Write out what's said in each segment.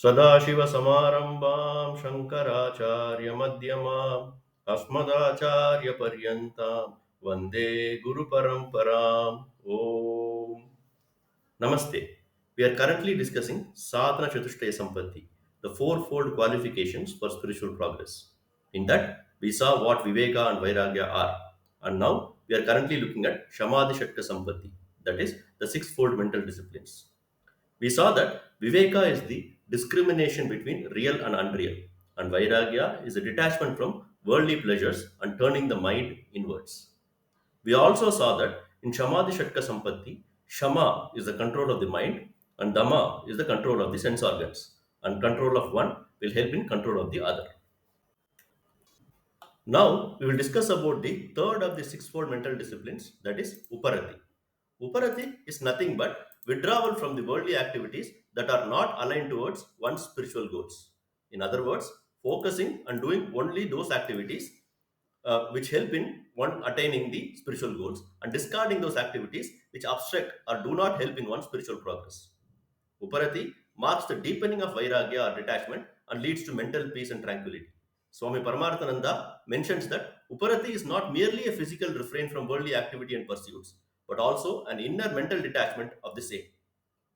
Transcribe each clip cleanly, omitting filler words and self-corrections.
सदाशिवसमारम्भां शङ्कराचार्यमध्यमाम् अस्मदाचार्यपर्यन्तां वन्दे गुरुपरम्पराम् ॐ Namaste. We are currently discussing Sadhana Chatushtaya Sampatti, the fourfold qualifications for spiritual progress. In that, we saw what Viveka and Vairagya are. And now, we are currently looking at Shamadi Shatka Sampatti, that is, the sixfold mental disciplines. We saw that Viveka is the discrimination between real and unreal, and Vairagya is a detachment from worldly pleasures and turning the mind inwards. We also saw that in Shamadi Shatka Sampatti, Shama is the control of the mind and Dhamma is the control of the sense organs, and control of one will help in control of the other. Now we will discuss about the third of the sixfold mental disciplines, that is Uparati. Uparati is nothing but withdrawal from the worldly activities that are not aligned towards one's spiritual goals. In other words, focusing on doing only those activities which help in one attaining the spiritual goals and discarding those activities which obstruct or do not help in one's spiritual progress. Uparati marks the deepening of vairagya or detachment and leads to mental peace and tranquility. Swami Paramarthananda mentions that Uparati is not merely a physical refrain from worldly activity and pursuits, but also an inner mental detachment of the same.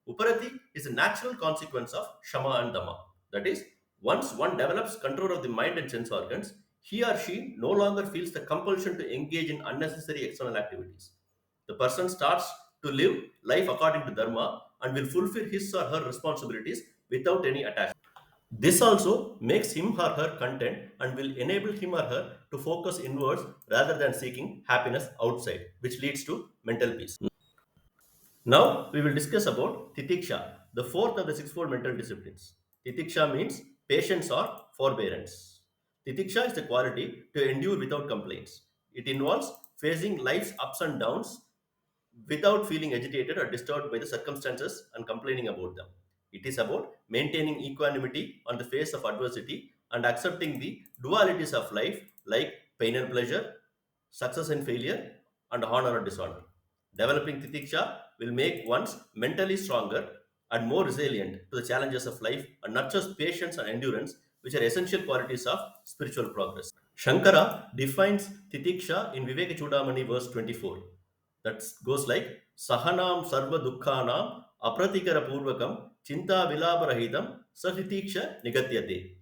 Uparati is a natural consequence of Shama and Dhamma. That is, once one develops control of the mind and sense organs, he or she no longer feels the compulsion to engage in unnecessary external activities. The person starts to live life according to Dharma and will fulfill his or her responsibilities without any attachment. This also makes him or her content and will enable him or her to focus inwards rather than seeking happiness outside, which leads to mental peace. Now we will discuss about Titiksha, the fourth of the sixfold mental disciplines. Titiksha means patience or forbearance. Titiksha is the quality to endure without complaints. It involves facing life's ups and downs without feeling agitated or disturbed by the circumstances and complaining about them. It is about maintaining equanimity on the face of adversity and accepting the dualities of life like pain and pleasure, success and failure, and honor and dishonor. Developing titiksha will make one's mentally stronger and more resilient to the challenges of life and nurtures patience and endurance, which are essential qualities of spiritual progress. Shankara defines titiksha in Viveka Chudamani verse 24. That goes like Sahanam Sarva Dukkhanam Apratikara Purvakam Chinta Vilabarahitam Sahitiksha Nigatyate.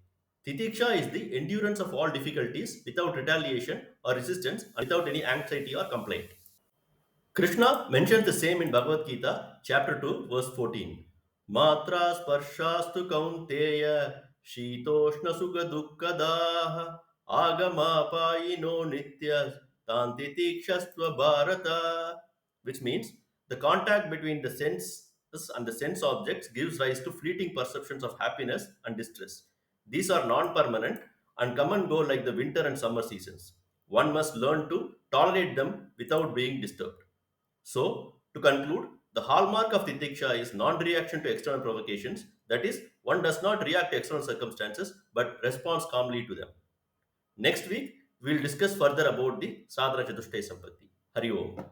Titiksha is the endurance of all difficulties without retaliation or resistance and without any anxiety or complaint. Krishna mentions the same in Bhagavad Gita, chapter 2, verse 14. Matra sparshastu kaunteya shitoshna sukha dukkadaha agamapayino nitya tantitikshastva bharata, which means the contact between the senses and the sense objects gives rise to fleeting perceptions of happiness and distress. These are non-permanent and come and go like the winter and summer seasons. One must learn to tolerate them without being disturbed. So, to conclude, the hallmark of Titiksha is non reaction to external provocations. That is, one does not react to external circumstances but responds calmly to them. Next week, we will discuss further about the Sadhana Chatushtaya Sampatti. Hari Om.